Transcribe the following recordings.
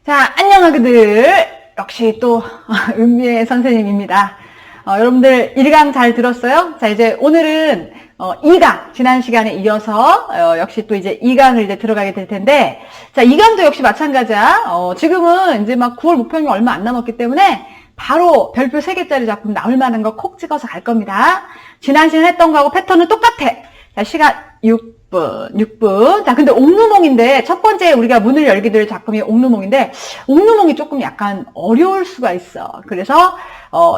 자, 안녕하기들. 역시 또 은미의 선생님입니다. 여러분들 1강 잘 들었어요? 자, 이제 오늘은 2강, 지난 시간에 이어서 역시 또 이제 2강을 이제 들어가게 될 텐데, 자, 2강도 역시 마찬가지야. 지금은 이제 막 9월 목표이 얼마 안 남았기 때문에 바로 별표 3개짜리 작품 나올 만한 거 콕 찍어서 갈 겁니다. 지난 시간 했던 거하고 패턴은 똑같아. 자, 시간 6분. 자, 근데 옥루몽인데, 첫 번째 우리가 문을 열게 될 작품이 옥루몽인데, 옥루몽이 조금 약간 어려울 수가 있어. 그래서,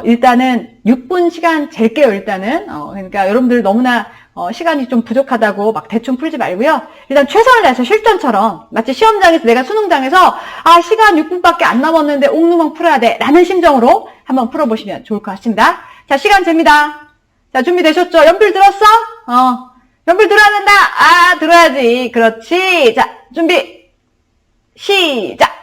일단은 6분 시간 잴게요, 일단은. 그러니까 여러분들 너무나, 시간이 좀 부족하다고 막 대충 풀지 말고요. 일단 최선을 다해서 실전처럼, 마치 시험장에서 내가 수능장에서, 시간 6분밖에 안 남았는데 옥루몽 풀어야 돼. 라는 심정으로 한번 풀어보시면 좋을 것 같습니다. 자, 시간 잽니다. 자, 준비되셨죠? 연필 들었어? 연필 들어야 된다. 들어야지. 그렇지. 자, 준비. 시작.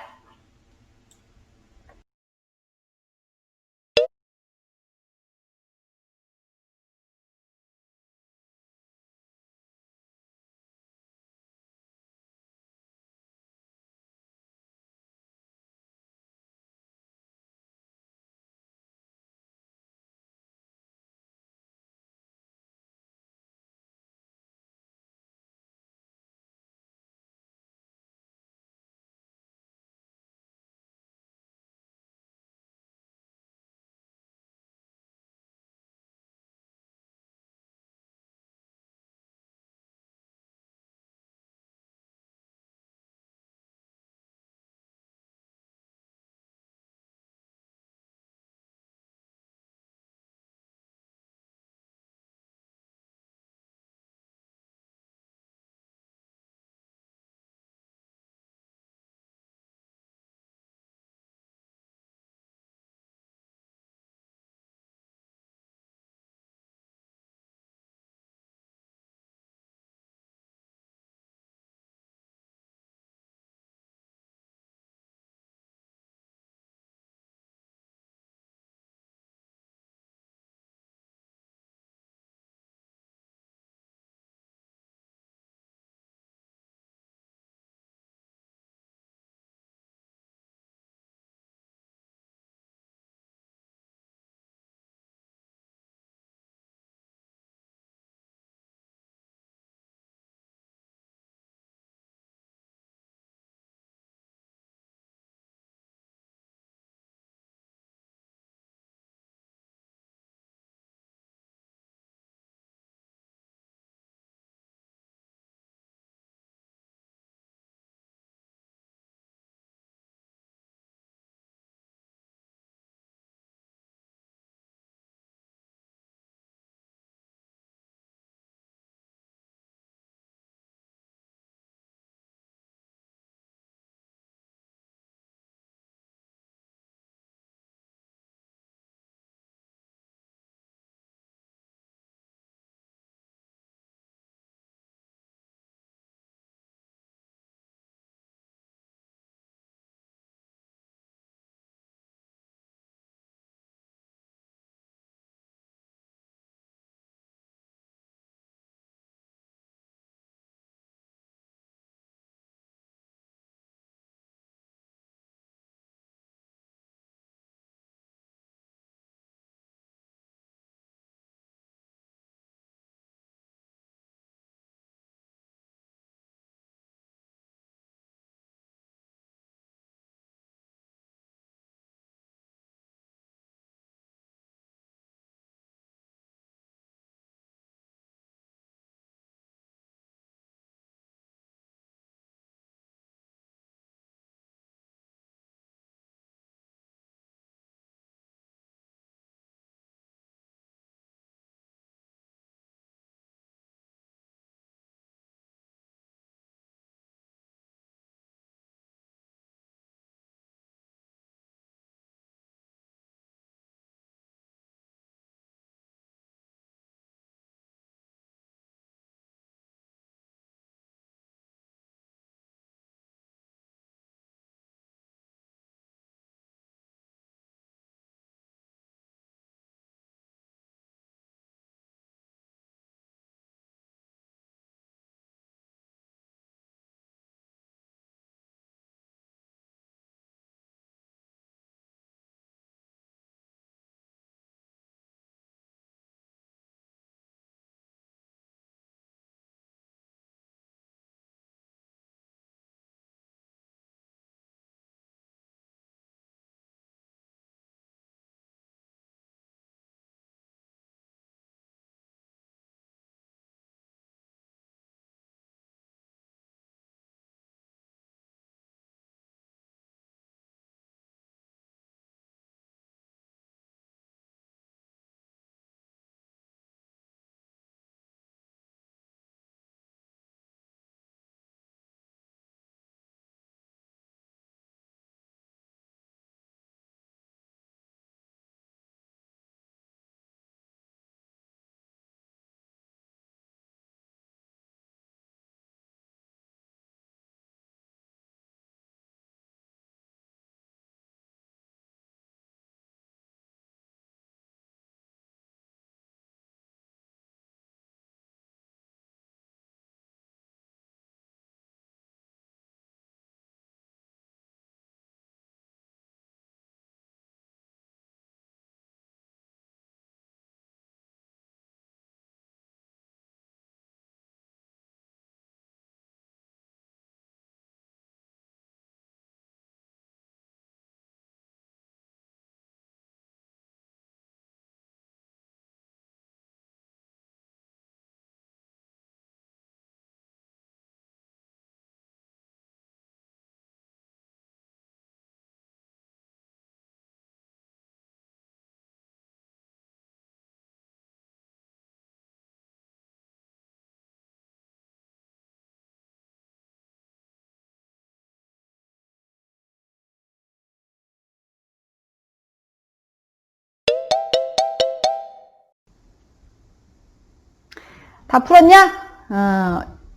다 풀었냐?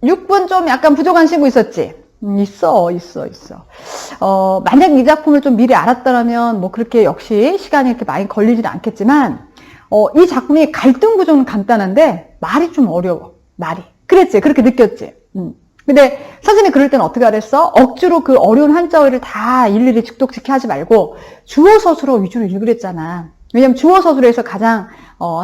6분 좀 약간 부족한 친구 있었지? 있어. 만약 이 작품을 좀 미리 알았더라면 뭐 그렇게 역시 시간이 이렇게 많이 걸리지는 않겠지만, 이 작품이 갈등 구조는 간단한데 말이 좀 어려워. 말이. 그랬지? 그렇게 느꼈지? 근데 선생님이 그럴 때는 어떻게 하랬어? 억지로 그 어려운 한자어를 다 일일이 직독직해 하지 말고 주어 서술어 위주로 읽으랬잖아. 왜냐면 주어 서술에서 가장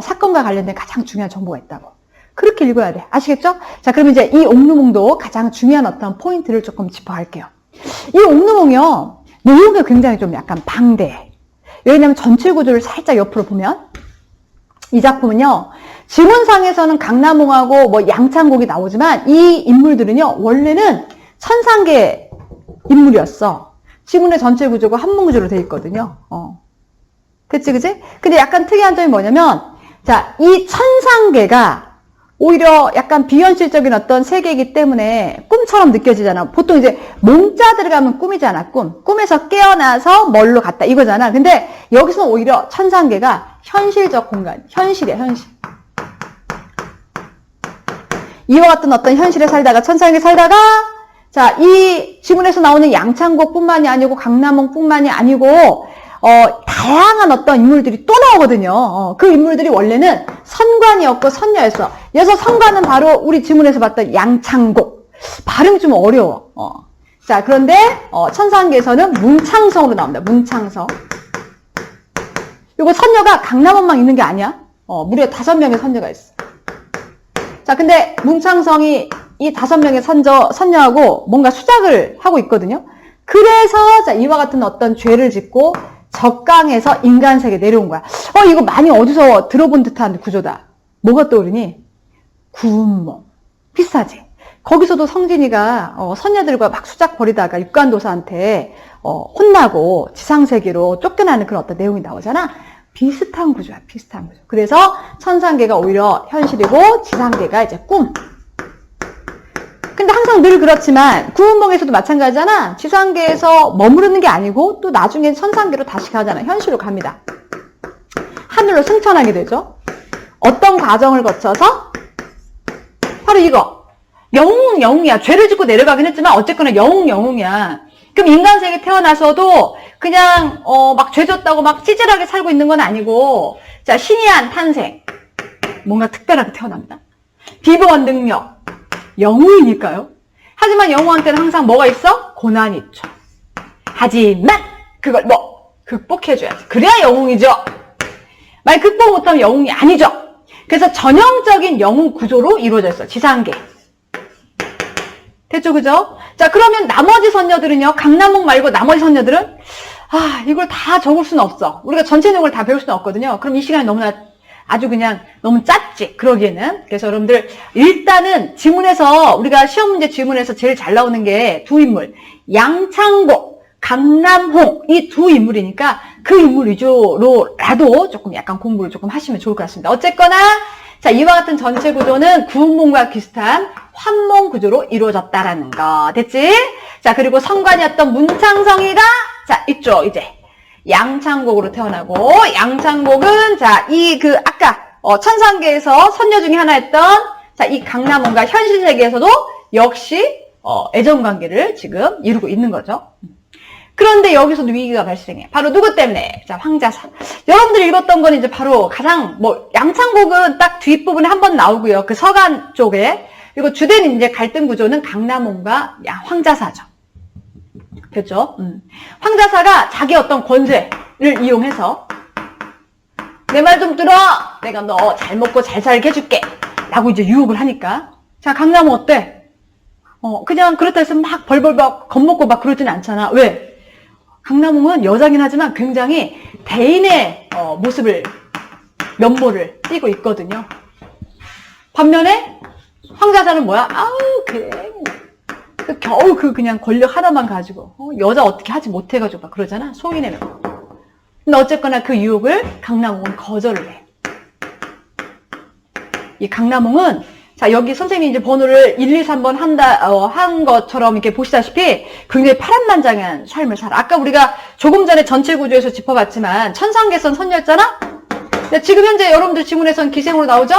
사건과 관련된 가장 중요한 정보가 있다고. 그렇게 읽어야 돼. 아시겠죠? 자, 그러면 이제 이 옥루몽도 가장 중요한 어떤 포인트를 조금 짚어갈게요. 이 옥루몽이요, 내용이 굉장히 좀 약간 방대해. 왜냐면 전체 구조를 살짝 옆으로 보면 이 작품은요, 지문상에서는 강남홍하고 뭐 양창곡이 나오지만 이 인물들은요, 원래는 천상계 인물이었어. 지문의 전체 구조가 한문구조로 되어 있거든요. 됐지, 그치? 근데 약간 특이한 점이 뭐냐면, 자, 이 천상계가 오히려 약간 비현실적인 어떤 세계이기 때문에 꿈처럼 느껴지잖아. 보통 이제 몽자 들어가면 꿈이잖아, 꿈. 꿈에서 깨어나서 뭘로 갔다, 이거잖아. 근데 여기서는 오히려 천상계가 현실적 공간, 현실이야, 현실. 이와 같은 어떤 현실에 살다가, 천상계 살다가, 자, 이 지문에서 나오는 양창곡뿐만이 아니고 강남홍뿐만이 아니고 다양한 어떤 인물들이 또 나오거든요. 그 인물들이 원래는 선관이었고 선녀였어. 여기서 선관은 바로 우리 지문에서 봤던 양창곡. 발음이 좀 어려워. 자, 그런데 천상계에서는 문창성으로 나옵니다. 문창성. 요거 선녀가 강남원만 있는 게 아니야. 무려 5명의 선녀가 있어. 자, 근데 문창성이 이 5명의 선녀하고 뭔가 수작을 하고 있거든요. 그래서 자, 이와 같은 어떤 죄를 짓고 적강에서 인간세계에 내려온 거야. 이거 많이 어디서 들어본 듯한 구조다. 뭐가 떠오르니? 구운몽. 비슷하지? 거기서도 성진이가 선녀들과 막 수작 벌이다가 육관도사한테 혼나고 지상세계로 쫓겨나는 그런 어떤 내용이 나오잖아. 비슷한 구조야, 비슷한 구조. 그래서 천상계가 오히려 현실이고 지상계가 이제 꿈. 근데 항상 늘 그렇지만 구운몽에서도 마찬가지잖아. 지상계에서 머무르는 게 아니고 또 나중에 천상계로 다시 가잖아. 현실로 갑니다. 하늘로 승천하게 되죠. 어떤 과정을 거쳐서? 바로 이거. 영웅이야. 죄를 짓고 내려가긴 했지만 어쨌거나 영웅이야. 그럼 인간세계 태어나서도 그냥 막 죄 졌다고 막 찌질하게 살고 있는 건 아니고, 자, 신이한 탄생. 뭔가 특별하게 태어납니다. 비범한 능력. 영웅이니까요. 하지만 영웅한테는 항상 뭐가 있어? 고난이 있죠. 하지만 그걸 극복해줘야지. 그래야 영웅이죠. 만약 극복 못하면 영웅이 아니죠. 그래서 전형적인 영웅 구조로 이루어져 있어. 지상계. 됐죠, 그죠? 자, 그러면 나머지 선녀들은요. 강남홍 말고 나머지 선녀들은 이걸 다 적을 수는 없어. 우리가 전체 내용을 다 배울 수는 없거든요. 그럼 이 시간이 너무나 아주 그냥 너무 짧지, 그러기에는. 그래서 여러분들 일단은 지문에서, 우리가 시험 문제 지문에서 제일 잘 나오는 게 두 인물, 양창곡, 강남홍, 이 두 인물이니까 그 인물 위주로라도 조금 약간 공부를 조금 하시면 좋을 것 같습니다. 어쨌거나 자, 이와 같은 전체 구조는 구운몽과 비슷한 환몽 구조로 이루어졌다라는 거. 됐지? 자, 그리고 성관이었던 문창성이가 자, 있죠, 이제. 양창곡으로 태어나고, 양창곡은, 자, 아까, 천상계에서 선녀 중에 하나였던, 자, 이 강남홍과 현실 세계에서도 역시, 애정관계를 지금 이루고 있는 거죠. 그런데 여기서도 위기가 발생해. 바로 누구 때문에? 자, 황자사. 여러분들이 읽었던 건 이제 바로 가장, 양창곡은 딱 뒷부분에 한번 나오고요. 그 서간 쪽에. 그리고 주된 이제 갈등 구조는 강남홍과 황자사죠. 그렇죠? 황자사가 자기 어떤 권세를 이용해서 내 말 좀 들어! 내가 너 잘 먹고 잘 살게 해줄게! 라고 이제 유혹을 하니까. 자, 강남홍 어때? 그냥 그렇다 해서 막 벌벌 겁먹고 막 그러진 않잖아. 왜? 강남홍은 여자긴 하지만 굉장히 대인의 면모를 띠고 있거든요. 반면에 황자사는 뭐야? 겨우 그냥 권력 하나만 가지고 여자 어떻게 하지 못해가지고 막 그러잖아. 속이내는 거. 근데 어쨌거나 그 유혹을 강남홍은 거절을 해. 이 강남홍은 자, 여기 선생님이 이제 번호를 1, 2, 3번 한 것처럼 이렇게 보시다시피 굉장히 파란만장한 삶을 살아. 아까 우리가 조금 전에 전체 구조에서 짚어봤지만 천상계선 선녀였잖아? 근데 지금 현재 여러분들 지문에선 기생으로 나오죠?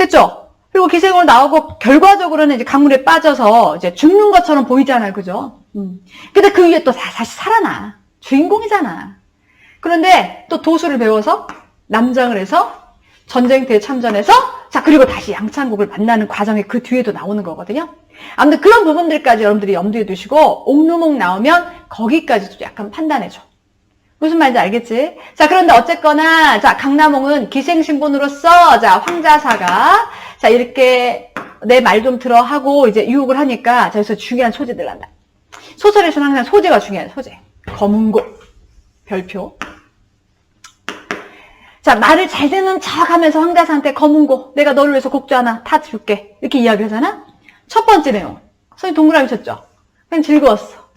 됐죠? 그리고 기생으로 나오고 결과적으로는 이제 강물에 빠져서 이제 죽는 것처럼 보이잖아요. 그죠? 근데 그 위에 또 다시 살아나. 주인공이잖아. 그런데 또 도수를 배워서 남장을 해서 전쟁터에 참전해서 자 그리고 다시 양창국을 만나는 과정이 그 뒤에도 나오는 거거든요. 아무튼 그런 부분들까지 여러분들이 염두에 두시고 옥루목 나오면 거기까지도 약간 판단해줘. 무슨 말인지 알겠지? 자, 그런데 어쨌거나, 자, 강남홍은 기생신분으로서, 자, 황자사가, 자, 이렇게 내 말 좀 들어 하고, 이제 유혹을 하니까, 자, 여기서 중요한 소재들 난다. 소설에서는 항상 소재가 중요한 소재. 검은고, 별표. 자, 말을 잘 듣는 척 하면서 황자사한테 검은고, 내가 너를 위해서 곡조 하나 타줄게. 이렇게 이야기 하잖아? 첫 번째 내용. 선생님 동그라미 쳤죠? 그냥 즐거웠어.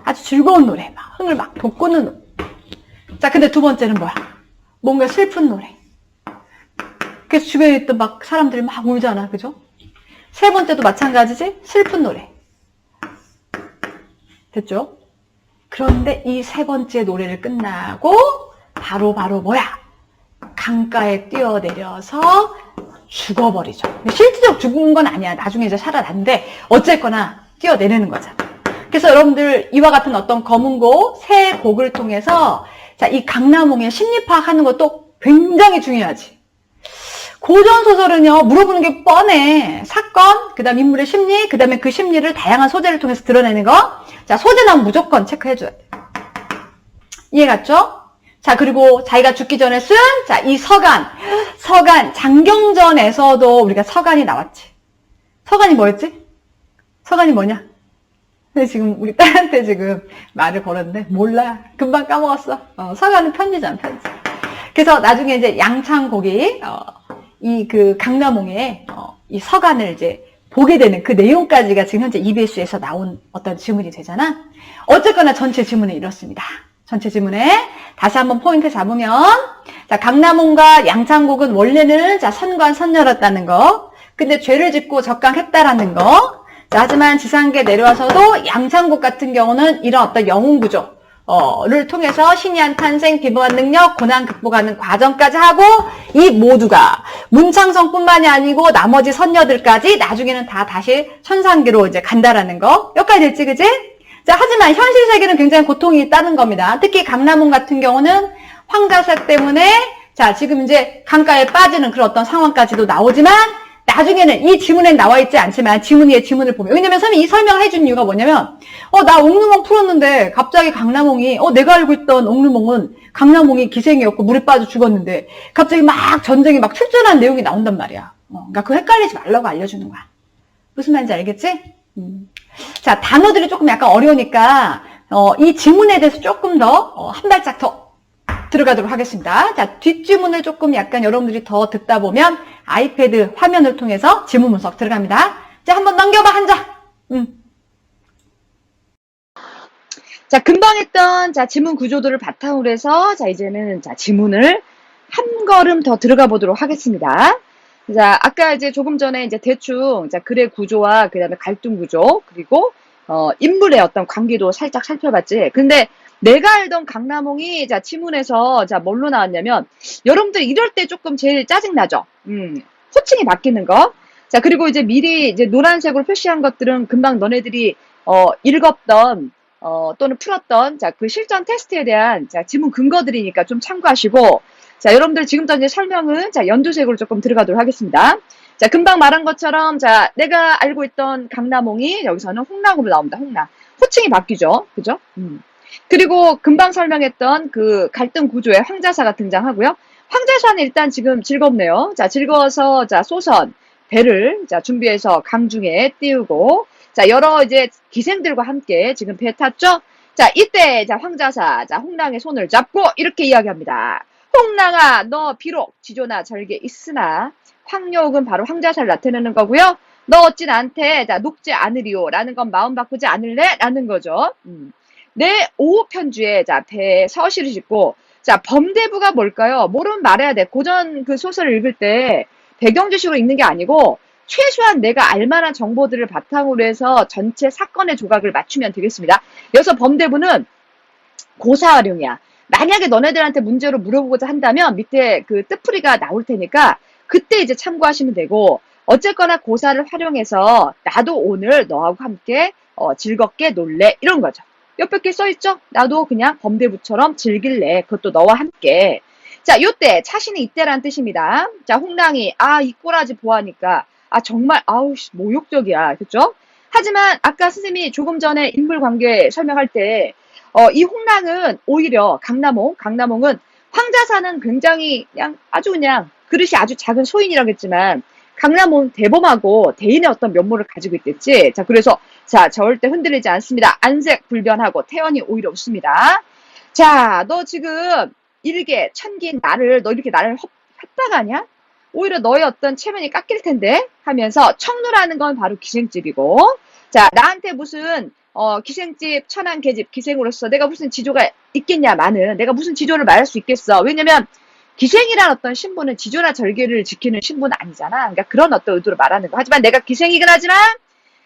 아주 즐거운 노래. 막, 흥을 막 돋구는 노래. 자, 근데 두 번째는 뭐야? 뭔가 슬픈 노래. 그래서 주변에 있던 막 사람들이 막 울잖아. 그죠? 세 번째도 마찬가지지? 슬픈 노래. 됐죠? 그런데 이 세 번째 노래를 끝나고 바로 뭐야? 강가에 뛰어내려서 죽어버리죠. 실질적 죽은 건 아니야. 나중에 이제 살아났는데 어쨌거나 뛰어내리는 거잖아. 그래서 여러분들 이와 같은 어떤 검은고, 새 곡을 통해서 자, 이 강남홍의 심리 파악하는 것도 굉장히 중요하지. 고전소설은요, 물어보는 게 뻔해. 사건, 그 다음 인물의 심리, 그 다음에 그 심리를 다양한 소재를 통해서 드러내는 거. 자, 소재 나오면 무조건 체크해줘야 돼. 이해 갔죠? 자, 그리고 자기가 죽기 전에 쓴, 자, 이 서간, 장경전에서도 우리가 서간이 나왔지. 서간이 뭐였지? 서간이 뭐냐? 근데 지금 우리 딸한테 지금 말을 걸었는데 몰라. 금방 까먹었어. 서간은 편지잖아, 편지. 그래서 나중에 이제 양창곡이 이 그 강남홍의 이 서간을 이제 보게 되는 그 내용까지가 지금 현재 EBS에서 나온 어떤 지문이 되잖아. 어쨌거나 전체 지문은 이렇습니다. 전체 지문에 다시 한번 포인트 잡으면 자, 강남홍과 양창곡은 원래는 자, 선관 선녀였다는 거. 근데 죄를 짓고 적강했다라는 거. 자, 하지만 지상계 내려와서도 양창국 같은 경우는 이런 어떤 영웅 구조를 통해서 신의한 탄생, 비범한 능력, 고난 극복하는 과정까지 하고 이 모두가 문창성뿐만이 아니고 나머지 선녀들까지 나중에는 다 다시 천상계로 이제 간다라는 거. 여기까지 됐지, 그지? 자, 하지만 현실 세계는 굉장히 고통이 있다는 겁니다. 특히 강남홍 같은 경우는 황자사 때문에 자, 지금 이제 강가에 빠지는 그런 어떤 상황까지도 나오지만 나중에는 이 지문에 나와 있지 않지만 지문 위에 지문을 보면 왜냐면 선생님이 이 설명을 해준 이유가 뭐냐면 나 옥루몽 풀었는데 갑자기 강남홍이 내가 알고 있던 옥루몽은 강남홍이 기생이었고 물에 빠져 죽었는데 갑자기 막 전쟁에 막 출전한 내용이 나온단 말이야. 그러니까 그거 헷갈리지 말라고 알려주는 거야. 무슨 말인지 알겠지? 자, 단어들이 조금 약간 어려우니까 이 지문에 대해서 조금 더 한 발짝 더 들어가도록 하겠습니다. 자, 뒷지문을 조금 약간 여러분들이 더 듣다 보면 아이패드 화면을 통해서 지문 분석 들어갑니다. 자, 한번 넘겨봐, 한자. 자, 금방 했던 자, 지문 구조들을 바탕으로 해서 자, 이제는 자, 지문을 한 걸음 더 들어가 보도록 하겠습니다. 자, 아까 이제 조금 전에 이제 대충 자, 글의 구조와 그다음에 갈등 구조 그리고 인물의 어떤 관계도 살짝 살펴봤지. 근데 내가 알던 강남홍이 자, 지문에서 자, 뭘로 나왔냐면 여러분들 이럴 때 조금 제일 짜증나죠. 호칭이 바뀌는 거. 자, 그리고 이제 미리 이제 노란색으로 표시한 것들은 금방 너네들이 읽었던 또는 풀었던 자, 그 실전 테스트에 대한 자, 지문 근거들이니까 좀 참고하시고 자, 여러분들 지금부터 이제 설명은 자, 연두색으로 조금 들어가도록 하겠습니다. 자, 금방 말한 것처럼 자, 내가 알고 있던 강남홍이 여기서는 홍랑으로 나옵니다. 홍랑. 호칭이 바뀌죠. 그죠? 그리고 금방 설명했던 그 갈등 구조에 황자사가 등장하고요. 황자사는 일단 지금 즐겁네요. 자, 즐거워서 자, 소선, 배를 자, 준비해서 강중에 띄우고 자, 여러 이제 기생들과 함께 지금 배 탔죠? 자, 이때 자, 황자사, 자, 홍랑의 손을 잡고 이렇게 이야기합니다. 홍랑아, 너 비록 지조나 절개 있으나 황욕은 바로 황자사를 나타내는 거고요. 너 어찌 나한테 자, 녹지 않으리오 라는 건 마음 바꾸지 않을래? 라는 거죠. 내 오후편주에 자, 배에 서시를 짓고 자, 범대부가 뭘까요? 모르면 말해야 돼. 고전 그 소설을 읽을 때 배경 지식으로 읽는 게 아니고 최소한 내가 알만한 정보들을 바탕으로 해서 전체 사건의 조각을 맞추면 되겠습니다. 여기서 범대부는 고사활용이야. 만약에 너네들한테 문제로 물어보고자 한다면 밑에 그 뜻풀이가 나올 테니까 그때 이제 참고하시면 되고, 어쨌거나 고사를 활용해서 나도 오늘 너하고 함께 즐겁게 놀래 이런 거죠. 옆에 게 써있죠? 나도 그냥 범대부처럼 즐길래. 그것도 너와 함께. 자, 요때 차신이 이때란 뜻입니다. 자, 홍랑이 이 꼬라지 보아니까 정말 아우 모욕적이야. 그죠? 하지만 아까 선생님이 조금 전에 인물 관계 설명할 때 이 홍랑은 오히려 강남홍은 황자사는 굉장히 그냥 아주 그냥 그릇이 아주 작은 소인이라겠지만 강남홍 대범하고 대인의 어떤 면모를 가지고 있댔지. 자, 그래서 자, 절대 흔들리지 않습니다. 안색 불변하고 태연이 오히려 없습니다. 자, 너 지금 일개 천기인 나를 너 이렇게 나를 협박하냐? 오히려 너의 어떤 체면이 깎일 텐데 하면서 청루라는 건 바로 기생집이고, 자, 나한테 무슨 기생집 천한 계집 기생으로서 내가 무슨 지조가 있겠냐마는 내가 무슨 지조를 말할 수 있겠어. 왜냐면 기생이란 어떤 신분은 지조나 절개를 지키는 신분은 아니잖아. 그러니까 그런 어떤 의도로 말하는 거. 하지만 내가 기생이긴 하지만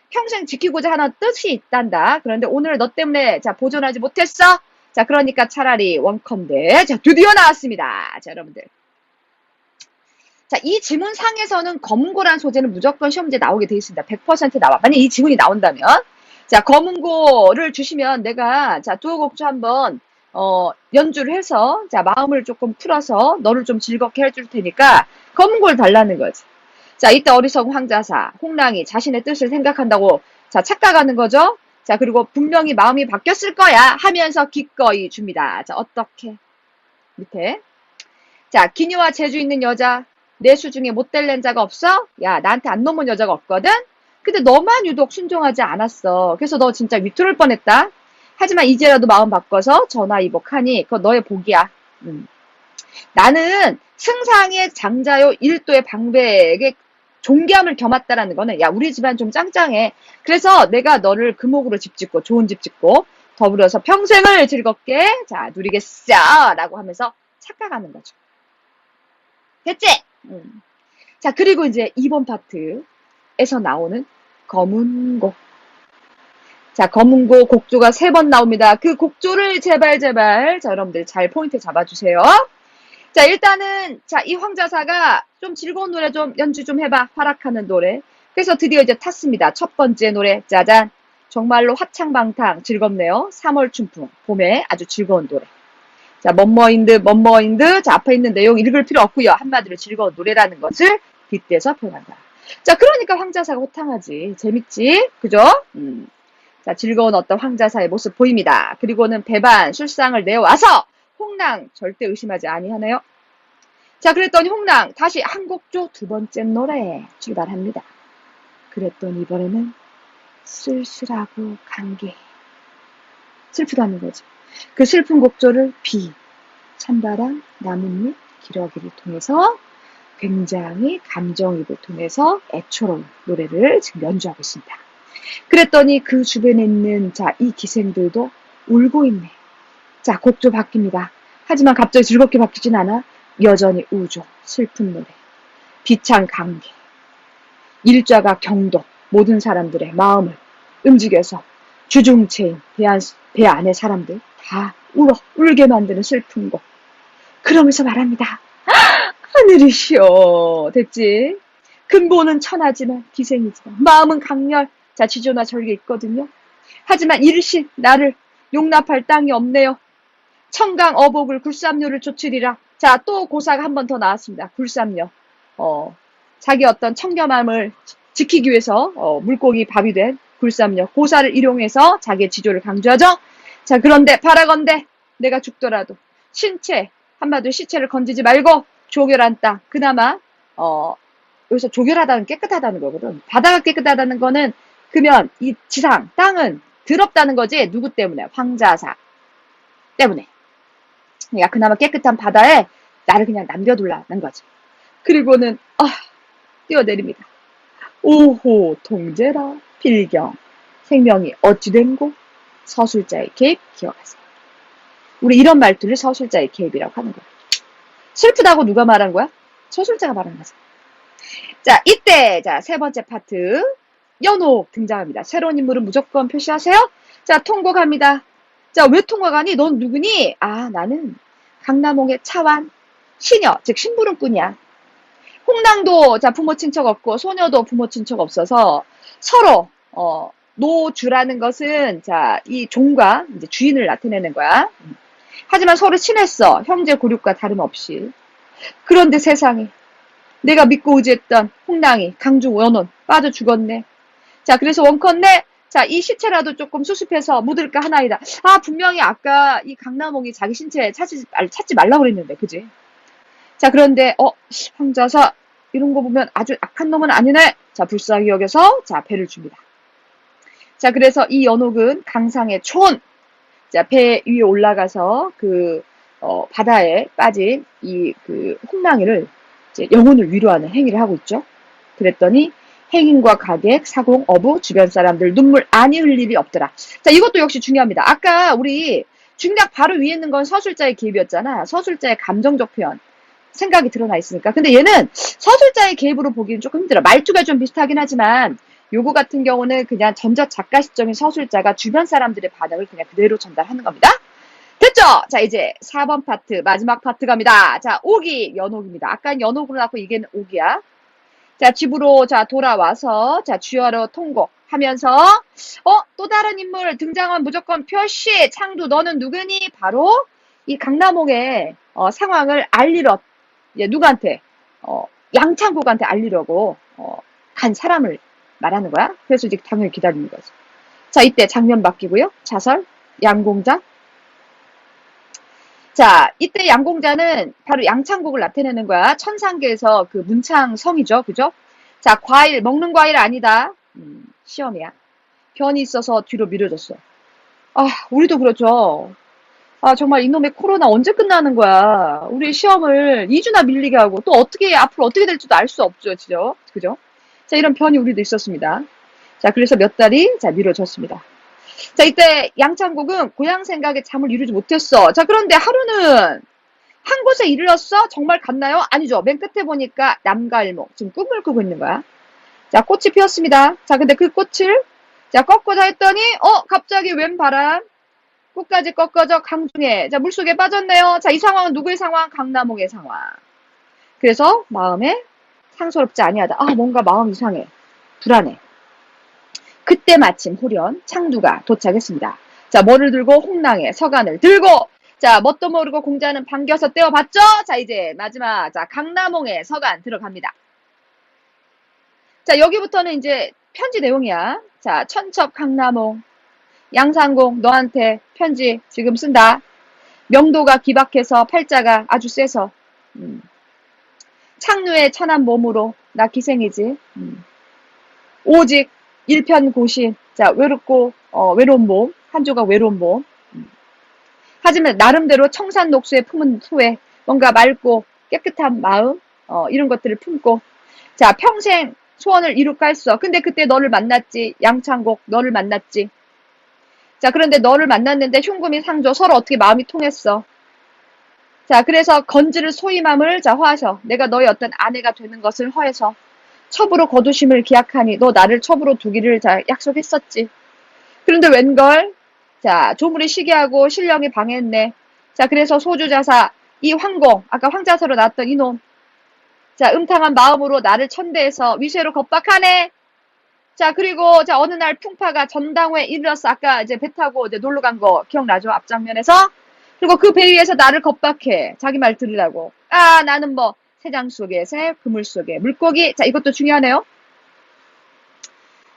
평생 지키고자 하는 뜻이 있단다. 그런데 오늘 너 때문에 자 보존하지 못했어. 자, 그러니까 차라리 원컨대. 자, 드디어 나왔습니다. 자, 여러분들. 자, 이 지문상에서는 검은고란 소재는 무조건 시험지에 나오게 되어 있습니다. 100% 나와. 만약 이 지문이 나온다면. 자, 검은고를 주시면 내가 자, 두어곡주 한번 연주를 해서 자, 마음을 조금 풀어서 너를 좀 즐겁게 해줄 테니까 검은고를 달라는 거지. 자, 이때 어리석은 황자사, 홍랑이 자신의 뜻을 생각한다고 자, 착각하는 거죠. 자, 그리고 분명히 마음이 바뀌었을 거야 하면서 기꺼이 줍니다. 자, 어떻게? 밑에. 자, 기녀와 재주 있는 여자, 내수 중에 못될 렌자가 없어? 야, 나한테 안 넘은 여자가 없거든? 근데 너만 유독 순종하지 않았어. 그래서 너 진짜 위투를 뻔했다. 하지만 이제라도 마음 바꿔서 전화이복하니 그거 너의 복이야. 나는 승상의 장자요 일도의 방백에 존경함을 겸했다라는 거는 야, 우리 집안 좀 짱짱해. 그래서 내가 너를 금옥으로 집 짓고 좋은 집 짓고 더불어서 평생을 즐겁게 자 누리겠어 라고 하면서 착각하는 거죠. 됐지? 자, 그리고 이제 2번 파트에서 나오는 검은고. 자, 검은고 곡조가 3번 나옵니다. 그 곡조를 제발 자, 여러분들 잘 포인트 잡아주세요. 자, 일단은 자, 이 황자사가 좀 즐거운 노래 좀 연주 좀 해봐. 활약하는 노래. 그래서 드디어 이제 탔습니다. 첫 번째 노래 짜잔. 정말로 화창방탕 즐겁네요. 3월 춘풍 봄에 아주 즐거운 노래. 자, 멋머인드 자, 앞에 있는 내용 읽을 필요 없고요. 한마디로 즐거운 노래라는 것을 빗대서 표현한다. 자, 그러니까 황자사가 호탕하지. 재밌지? 그죠? 자, 즐거운 어떤 황자사의 모습 보입니다. 그리고는 배반, 술상을 내어와서 홍랑 절대 의심하지 아니하네요. 자, 그랬더니 홍랑 다시 한곡조 2번째 노래 출발합니다. 그랬더니 이번에는 쓸쓸하고 간계. 슬프다는 거죠. 그 슬픈 곡조를 비, 찬바람, 나뭇잎, 기러기를 통해서 굉장히 감정입을 통해서 애초로운 노래를 지금 연주하고 있습니다. 그랬더니 그 주변에 있는 자, 이 기생들도 울고 있네. 자, 곡조 바뀝니다. 하지만 갑자기 즐겁게 바뀌진 않아. 여전히 우조, 슬픈 노래, 비찬 감개, 일좌가 경도, 모든 사람들의 마음을 움직여서 주중체인 배 안의 사람들 다 울게 만드는 슬픈 곡. 그러면서 말합니다. 하늘이시여. 됐지? 근본은 천하지만 기생이지만 마음은 강렬. 자, 지조나 절개 있거든요. 하지만 이르신 나를 용납할 땅이 없네요. 청강 어복을 굴삼료를 조치리라. 자, 또 고사가 한 번 더 나왔습니다. 굴삼료. 자기 어떤 청렴함을 지키기 위해서 물고기 밥이 된 굴삼료. 고사를 일용해서 자기의 지조를 강조하죠. 자, 그런데 바라건대 내가 죽더라도 신체, 한마디로 시체를 건지지 말고 조결한 땅. 그나마 여기서 조결하다는 깨끗하다는 거거든. 바다가 깨끗하다는 거는 그러면 이 지상, 땅은 더럽다는 거지. 누구 때문에? 황자사 때문에. 그러니까 그나마 깨끗한 바다에 나를 그냥 남겨둘라는 거지. 그리고는 뛰어내립니다. 오호 통제라 필경 생명이 어찌 된고 서술자의 개입 기억하세요. 우리 이런 말투를 서술자의 개입이라고 하는 거예요. 슬프다고 누가 말한 거야? 서술자가 말한 거죠. 자, 이때 자, 3번째 파트 연옥 등장합니다. 새로운 인물은 무조건 표시하세요. 자, 통곡합니다. 자, 왜 통곡하니? 넌 누구니? 나는 강남홍의 차완, 시녀, 즉 심부름꾼이야. 홍랑도 자 부모 친척 없고 소녀도 부모 친척 없어서 서로 노주라는 것은 자 이 종과 이제 주인을 나타내는 거야. 하지만 서로 친했어. 형제 고륙과 다름없이. 그런데 세상에 내가 믿고 의지했던 홍랑이 강중 원혼 빠져 죽었네. 자 그래서 원컨대 자 이 시체라도 조금 수습해서 묻을까 하나이다. 아 분명히 아까 이 강남홍이 자기 신체 찾지 말라고 그랬는데 그지? 자 그런데 황자사 이런 거 보면 아주 악한 놈은 아니네. 자 불쌍히 여겨서 자 배를 줍니다. 자 그래서 이 연옥은 강상의 촌 자 배 위에 올라가서 그 바다에 빠진 이 그 홍랑이를 이제 영혼을 위로하는 행위를 하고 있죠. 그랬더니 행인과 가객, 사공, 어부, 주변 사람들 눈물 아니 흘릴 일이 없더라. 자 이것도 역시 중요합니다. 아까 우리 중략 바로 위에 있는 건 서술자의 개입이었잖아. 서술자의 감정적 표현. 생각이 드러나 있으니까. 근데 얘는 서술자의 개입으로 보기는 조금 힘들어. 말투가 좀 비슷하긴 하지만 요거 같은 경우는 그냥 전적 작가 시점인 서술자가 주변 사람들의 반응을 그냥 그대로 전달하는 겁니다. 됐죠? 자 이제 4번 파트 마지막 파트 갑니다. 자 옥이 연옥입니다. 아까 연옥으로 나왔고 이게 옥이야. 자 집으로 자 돌아와서 자 주여로 통곡하면서 또 다른 인물 등장하면 무조건 표시 창두 너는 누구니? 바로 이 강남옥의 상황을 알리러 누구한테 양창국한테 알리려고 간 사람을 말하는 거야. 그래서 이제 당연히 기다리는 거죠. 자 이때 장면 바뀌고요. 자설 양공자. 자 이때 양공자는 바로 양창국을 나타내는 거야. 천상계에서 그 문창성이죠. 그죠? 자 과일 먹는 과일 아니다. 시험이야. 변이 있어서 뒤로 미뤄졌어. 아 우리도 그렇죠. 아 정말 이놈의 코로나 언제 끝나는 거야. 우리 시험을 2주나 밀리게 하고 또 어떻게 앞으로 어떻게 될지도 알 수 없죠. 그죠? 자 이런 변이 우리도 있었습니다. 자 그래서 몇 달이 자 미뤄졌습니다. 자 이때 양창국은 고향 생각에 잠을 이루지 못했어. 자 그런데 하루는 한 곳에 이르렀어? 정말 갔나요? 아니죠. 맨 끝에 보니까 남과 일목 지금 꿈을 꾸고 있는 거야. 자 꽃이 피었습니다. 자 근데 그 꽃을 자 꺾고자 했더니 갑자기 웬 바람 끝까지 꺾어져 강중에 자 물속에 빠졌네요. 자 이 상황은 누구의 상황? 강남옥의 상황. 그래서 마음에 상스럽지 아니하다. 아 뭔가 마음 이상해. 불안해. 그때 마침 호련 창두가 도착했습니다. 자 뭐를 들고? 홍랑의 서간을 들고 자 뭣도 모르고 공자는 반겨서 떼어봤죠. 자 이제 마지막 자 강남홍의 서간 들어갑니다. 자 여기부터는 이제 편지 내용이야. 자 천첩 강남홍 양상공 너한테 편지 지금 쓴다. 명도가 기박해서 팔자가 아주 세서 창류의 천한 몸으로 나 기생이지. 오직 일편고신 자 외롭고 외로운 몸 한 조각 외로운 몸. 하지만 나름대로 청산녹수에 품은 후에 뭔가 맑고 깨끗한 마음 이런 것들을 품고 자 평생 소원을 이룰까 했어. 근데 그때 너를 만났지. 양창곡 너를 만났지. 자 그런데 너를 만났는데 흉금이 상조 서로 어떻게 마음이 통했어. 자 그래서 건지를 소임함을 자 허하셔. 내가 너의 어떤 아내가 되는 것을 허해서 첩으로 거두심을 기약하니 너 나를 첩으로 두기를 자 약속했었지. 그런데 웬걸 자 조물이 시기하고 신령이 방해했네. 자 그래서 소주자사 이 황공 아까 황자사로 나왔던 이놈 자 음탕한 마음으로 나를 천대해서 위세로 겁박하네. 자 그리고 자 어느 날 풍파가 전당회에 이르렀어. 아까 이제 배 타고 이제 놀러 간 거 기억나죠? 앞장면에서. 그리고 그 배 위에서 나를 겁박해. 자기 말 들으라고. 아 나는 뭐 새장 속에 새 그물 속에 물고기. 자 이것도 중요하네요.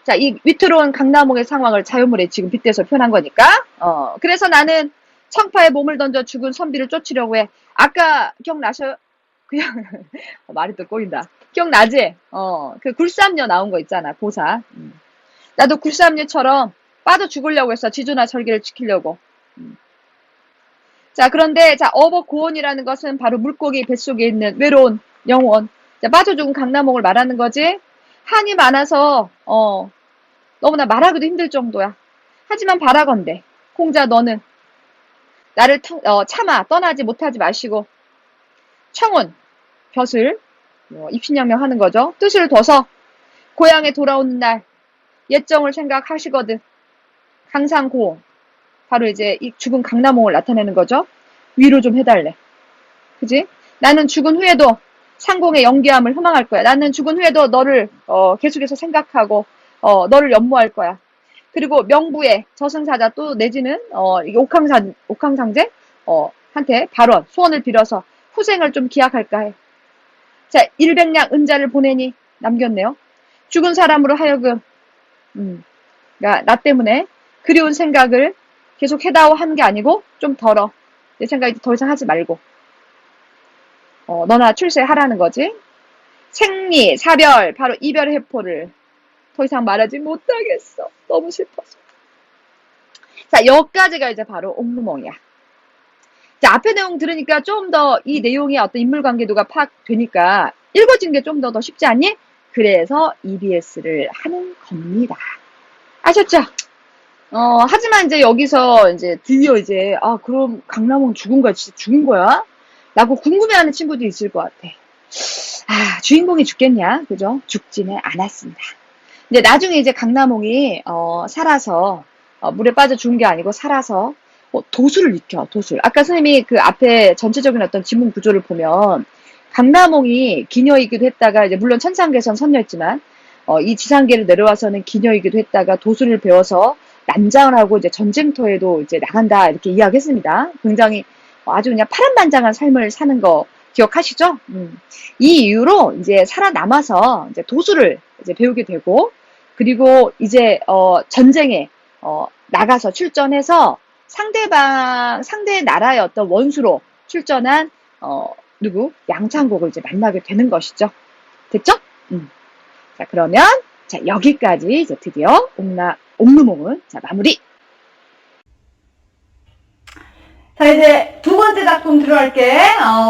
자 이 위태로운 강남옥의 상황을 자유물에 지금 빗대서 표현한 거니까. 그래서 나는 청파에 몸을 던져 죽은 선비를 쫓으려고 해. 아까 기억나셔요? 그냥 말이 또 꼬인다. 기억나지? 그 굴삼녀 나온 거 있잖아. 보사. 나도 굴삼녀처럼 빠져 죽으려고 했어. 지조나 절개를 지키려고. 자 그런데 자 어버고원이라는 것은 바로 물고기 뱃속에 있는 외로운 영혼. 자 빠져 죽은 강남옥을 말하는 거지. 한이 많아서 너무나 말하기도 힘들 정도야. 하지만 바라건대 공자 너는 나를 참아 떠나지 못하지 마시고 청운 벼슬 입신양명하는 거죠. 뜻을 둬서 고향에 돌아오는 날 예정을 생각하시거든. 강상고홍 바로 이제 이 죽은 강남홍을 나타내는 거죠. 위로 좀 해달래. 그지? 나는 죽은 후에도 상공의 영귀함을 희망할 거야. 나는 죽은 후에도 너를 계속해서 생각하고 너를 연모할 거야. 그리고 명부의 저승사자 또 내지는 이게 옥황상제 한테 발언 소원을 빌어서 후생을 좀 기약할까 해. 자, 일백량 은자를 보내니 남겼네요. 죽은 사람으로 하여금 그러니까 나 때문에 그리운 생각을 계속 해다오 한 게 아니고 좀 덜어. 내 생각 이제 더 이상 하지 말고 너나 출세하라는 거지. 생리, 사별, 바로 이별의 해포를 더 이상 말하지 못하겠어. 너무 슬퍼서. 자, 여기까지가 이제 바로 옥루몽이야. 자, 앞에 내용 들으니까 좀 더 이 내용의 어떤 인물관계도가 파악되니까 읽어진 게 좀 더 쉽지 않니? 그래서 EBS를 하는 겁니다. 아셨죠? 하지만 이제 여기서 이제 드디어 이제, 그럼 강남은 죽은 거야? 진짜 죽은 거야? 라고 궁금해하는 친구도 있을 것 같아. 주인공이 죽겠냐? 그죠? 죽지는 않았습니다. 근데 나중에 이제 강남홍이, 살아서, 물에 빠져 죽은 게 아니고 살아서, 도수를 익혀, 도술. 아까 선생님이 그 앞에 전체적인 어떤 지문 구조를 보면, 강남홍이 기녀이기도 했다가, 이제 물론 천상계선 선녀였지만, 이 지상계를 내려와서는 기녀이기도 했다가 도술을 배워서 난장을 이제 전쟁터에도 이제 나간다, 이렇게 이야기했습니다. 굉장히 아주 그냥 파란만장한 삶을 사는 거 기억하시죠? 이 이후로 이제 살아남아서 이제 도수를 이제 배우게 되고, 그리고 이제 전쟁에 나가서 출전해서 상대 나라의 어떤 원수로 출전한 누구 양창곡을 이제 만나게 되는 것이죠. 됐죠? 자, 그러면 자, 여기까지 이제 드디어 옥루몽은 자, 마무리. 자, 이제 두 번째 작품 들어갈게.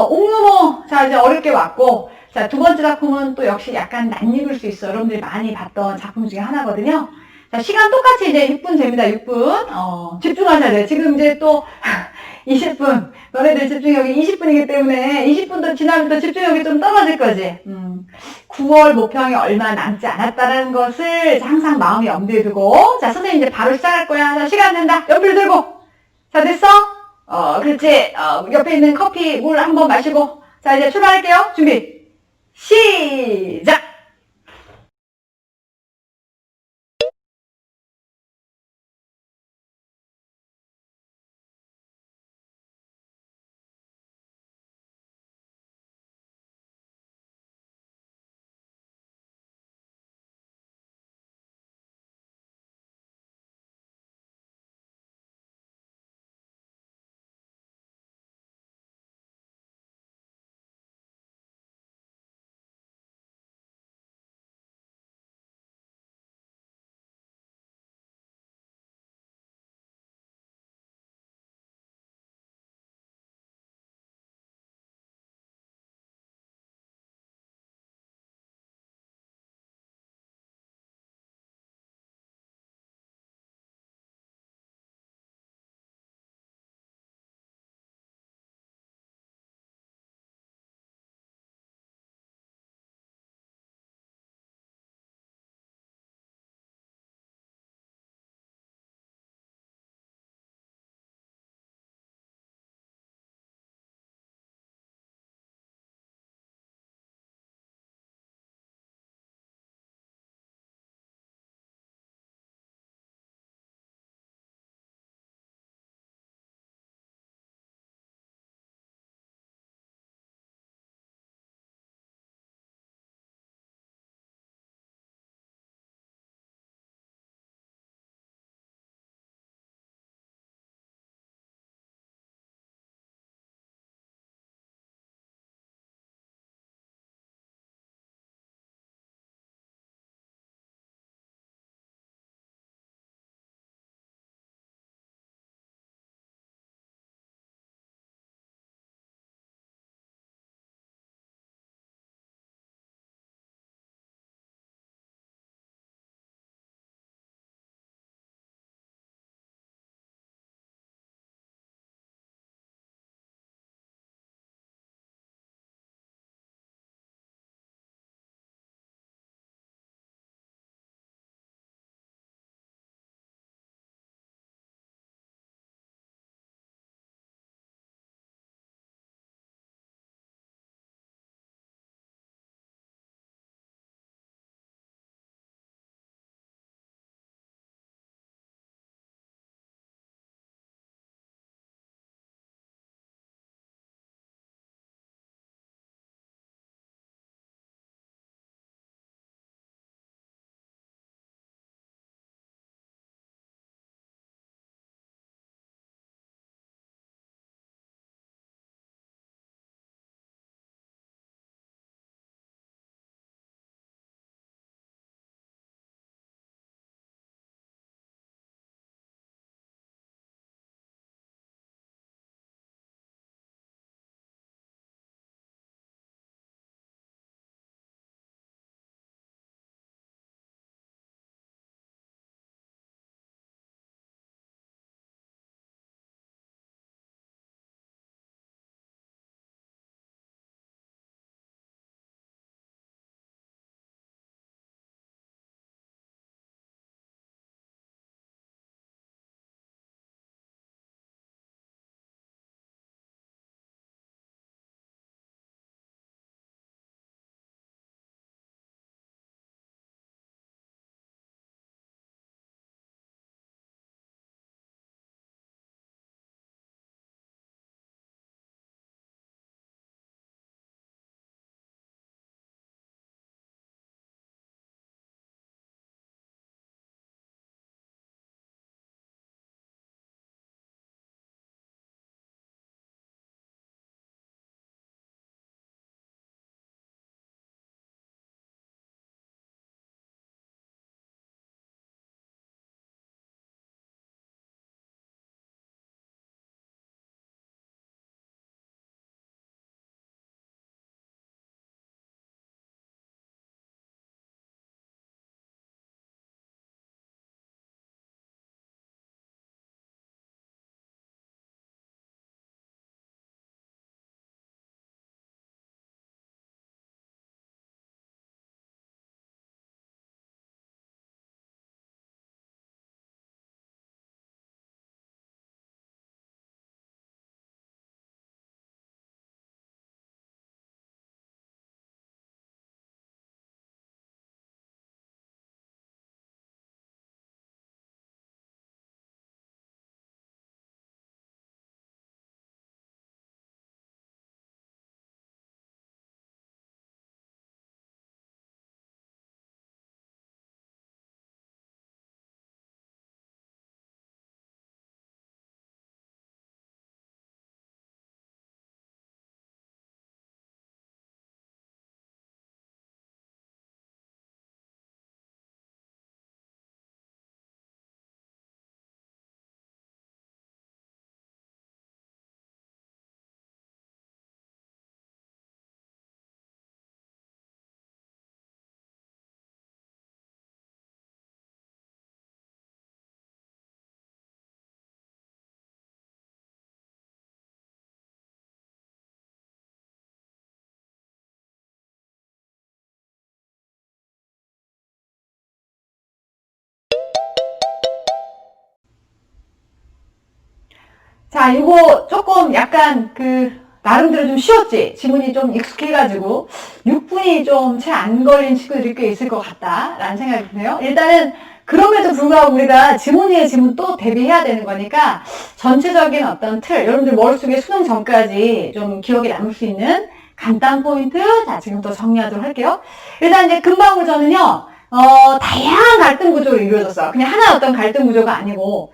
옥루몽. 자, 이제 어렵게 왔고. 자, 두 번째 작품은 또 역시 약간 낯익을 수 있어. 여러분들이 많이 봤던 작품 중에 하나거든요. 자, 시간 똑같이 이제 6분 됩니다. 6분. 집중하셔야 돼요. 지금 이제 또 20분. 너네들 집중력이 20분이기 때문에 20분도 지나면 또 집중력이 좀 떨어질 거지. 9월 모평이 얼마 남지 않았다는 것을 항상 마음에 염두에 두고. 자, 선생님 이제 바로 시작할 거야. 자, 시간 된다. 연필 들고. 자, 됐어? 그렇지. 옆에 있는 커피, 물 한번 마시고. 자, 이제 출발할게요. 준비. 시작! 자, 이거 조금 약간 나름대로 좀 쉬웠지? 지문이 좀 익숙해가지고 6분이 좀 채 안 걸린 친구들이 꽤 있을 것 같다라는 생각이 드네요. 일단은 그럼에도 불구하고 우리가 지문 위에 지문 또 대비해야 되는 거니까 전체적인 어떤 틀, 여러분들 머릿속에 수능 전까지 좀 기억에 남을 수 있는 간단 포인트, 자, 지금부터 정리하도록 할게요. 일단 이제 금방울전은요, 다양한 갈등 구조로 이루어졌어. 그냥 하나 어떤 갈등 구조가 아니고,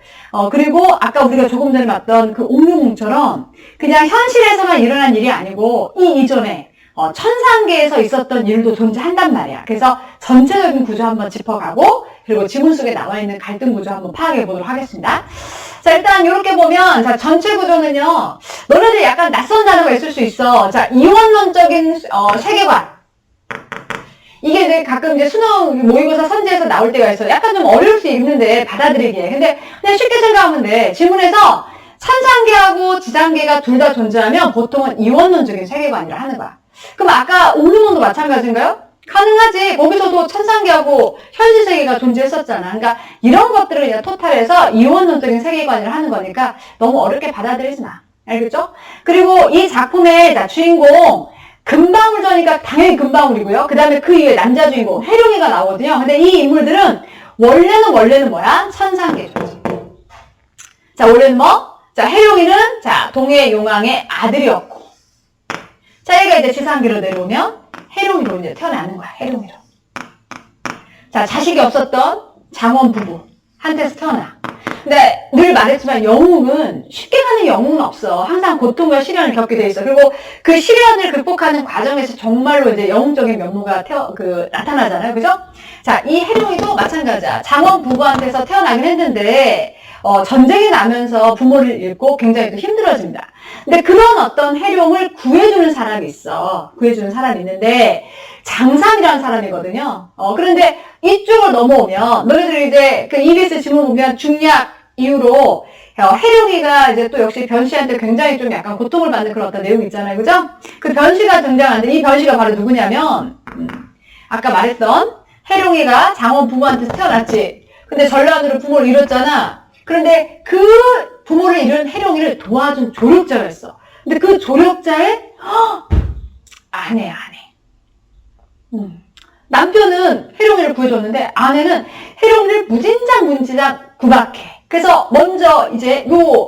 그리고 아까 우리가 조금 전에 봤던 그 옥류궁처럼 그냥 현실에서만 일어난 일이 아니고, 이 이전에, 천상계에서 있었던 일도 존재한단 말이야. 그래서 전체적인 구조 한번 짚어가고, 그리고 지문 속에 나와 있는 갈등 구조 한번 파악해 보도록 하겠습니다. 자, 일단 이렇게 보면, 자, 전체 구조는요, 너네들 약간 낯선 단어가 있을 수 있어. 자, 이원론적인, 세계관. 이게 이제 가끔 이제 수능 모의고사 선지에서 나올 때가 있어. 약간 좀 어려울 수 있는데, 받아들이기에. 근데 그냥 쉽게 생각하면 돼. 지문에서 천상계하고 지상계가 둘 다 존재하면 보통은 이원론적인 세계관이라 하는 거야. 그럼 아까 옥류문도 마찬가지인가요? 가능하지. 거기서도 천상계하고 현실 세계가 존재했었잖아. 그러니까 이런 것들을 그냥 토탈해서 이원론적인 세계관이라 하는 거니까 너무 어렵게 받아들이지 마. 알겠죠? 그리고 이 작품의 주인공, 금방울전이니까 당연히 금방울이고요. 그 다음에 그 이후에 남자 주인공 해룡이가 나오거든요. 근데 이 인물들은 원래는 뭐야? 천상계죠. 자, 원래는 뭐? 자, 해룡이는 동해용왕의 아들이었고, 자, 얘가 이제 지상계로 내려오면 해룡이로 이제 태어나는 거야. 해룡이로. 자, 자식이 없었던 장원 부부한테서 태어나. 근데 늘 말했지만 영웅은 쉽게 가는 영웅은 없어. 항상 고통과 시련을 겪게 돼 있어. 그리고 그 시련을 극복하는 과정에서 정말로 이제 영웅적인 면모가 나타나잖아요. 그죠? 자, 이 해룡이도 마찬가지야. 장원 부부한테서 태어나긴 했는데, 전쟁이 나면서 부모를 잃고 굉장히 또 힘들어집니다. 근데 그런 어떤 해룡을 구해주는 사람이 있어. 구해주는 사람이 있는데, 장삼이라는 사람이거든요. 그런데 이쪽을 넘어오면, 너희들 이제 그 EBS 지문 보면 중략 이후로 해룡이가 이제 또 역시 변씨한테 굉장히 좀 약간 고통을 받는 그런 어떤 내용이 있잖아요. 그죠? 그 변씨가 등장하는데, 이 변씨가 바로 누구냐면, 아까 말했던 해룡이가 장원 부부한테 태어났지. 근데 전란으로 부모를 잃었잖아. 그런데 그 부모를 잃은 해룡이를 도와준 조력자가 있어. 근데 그 조력자의 아내야, 아내. 남편은 해룡이를 구해줬는데 아내는 해룡이를 무진장 구박해. 그래서 먼저 이제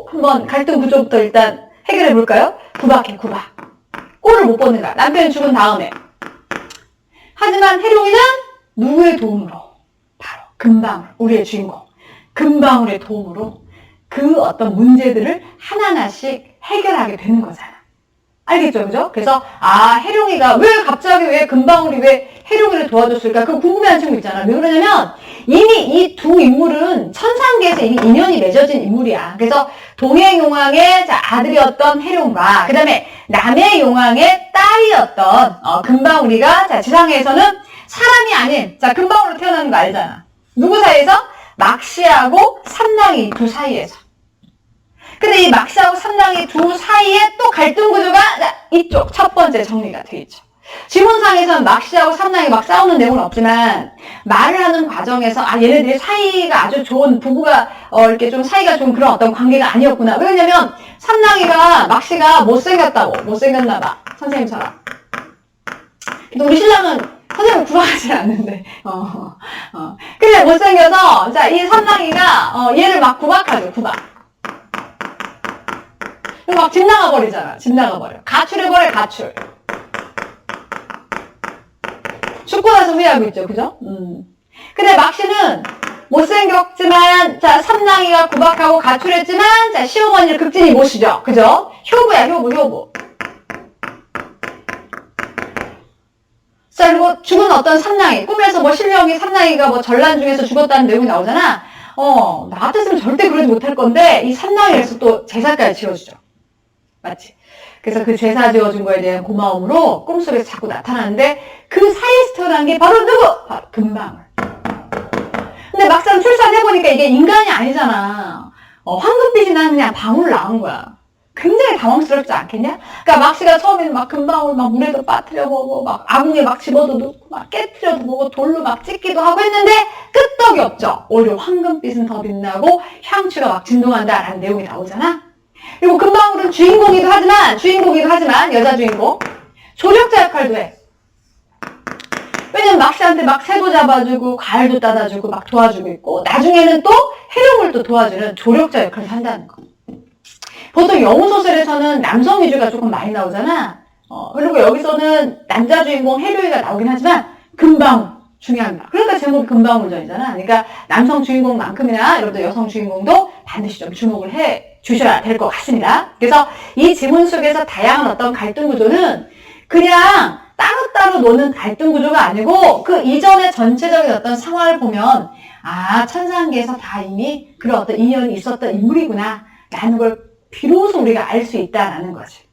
한번 갈등 구조부터 일단 해결해 볼까요? 구박. 꼴을 못 보는 거야. 남편이 죽은 다음에. 하지만 해룡이는 누구의 도움으로? 바로 금방울, 우리의 주인공. 금방울의 도움으로 그 어떤 문제들을 하나하나씩 해결하게 되는 거잖아. 알겠죠? 그죠? 그래서, 해룡이가 갑자기 금방울이 왜 해룡이를 도와줬을까? 그거 궁금해하는 친구 있잖아. 왜 그러냐면, 이미 이 두 인물은 천상계에서 이미 인연이 맺어진 인물이야. 그래서, 동해용왕의 아들이었던 해룡과, 그 다음에 남해용왕의 딸이었던, 금방울이가, 지상에서는 사람이 아닌, 금방울로 태어나는 거 알잖아. 누구 사이에서? 막시하고 삼랑이 두 사이에서. 근데 이 막시하고 삼랑이 두 사이에 또 갈등 구조가 이쪽 첫 번째 정리가 되어 있죠. 지문상에서는 막시하고 삼랑이 막 싸우는 내용은 없지만 말을 하는 과정에서 얘네들이 사이가 아주 좋은 부부가 이렇게 좀 사이가 좋은 그런 어떤 관계가 아니었구나. 왜냐면 삼랑이가 막시가 못생겼나 봐. 선생님처럼. 근데 우리 신랑은 선생님을 구박하지 않는데, 근데 못생겨서, 이 삼랑이가, 얘를 막 구박하죠, 구박. 그리고 막 집 나가버리잖아, 가출해버려, 가출. 죽고 나서 후회하고 있죠, 그죠? 근데 막시는 못생겼지만, 삼랑이가 구박하고 가출했지만, 시어머니를 극진히 모시죠, 그죠? 효부야, 효부. 자, 그리고 죽은 어떤 삼랑이, 꿈에서 신령이 삼랑이가 전란 중에서 죽었다는 내용이 나오잖아. 나 같았으면 절대 그러지 못할 건데, 이 삼랑이에서 또 제사까지 지어주죠. 맞지? 그래서 그 제사 지어준 거에 대한 고마움으로 꿈속에서 자꾸 나타나는데, 그 사이에서 태어난 게 바로 누구? 바로 금방울. 근데 막상 출산해보니까 이게 인간이 아니잖아. 황금빛이 나는 그냥 방울 나온 거야. 굉장히 당황스럽지 않겠냐? 그러니까 막시가 처음에는 막 금방울 막 물에도 빠뜨려 보고 막 아궁이에 막 집어도 넣고 막 깨트려도 보고 돌로 막 찍기도 하고 했는데 끄떡이 없죠. 오히려 황금빛은 더 빛나고 향취가 막 진동한다라는 내용이 나오잖아. 그리고 금방울은 주인공이기도 하지만, 여자 주인공. 조력자 역할도 해. 왜냐면 막시한테 막 새도 잡아주고, 과일도 따다주고, 막 도와주고 있고, 나중에는 또 해룡을 또 도와주는 조력자 역할을 한다는 거. 보통 영웅소설에서는 남성 위주가 조금 많이 나오잖아. 그리고 여기서는 남자 주인공 해룡이가 나오긴 하지만, 금방울. 중요합니다. 그러니까 제목이 금방울전이잖아. 그러니까 남성 주인공만큼이나 여러분들 여성 주인공도 반드시 좀 주목을 해 주셔야 될 것 같습니다. 그래서 이 지문 속에서 다양한 어떤 갈등 구조는 그냥 따로따로 노는 갈등 구조가 아니고 그 이전의 전체적인 어떤 상황을 보면 아, 천상계에서 다 이미 그런 어떤 인연이 있었던 인물이구나 라는 걸 비로소 우리가 알 수 있다라는 거지.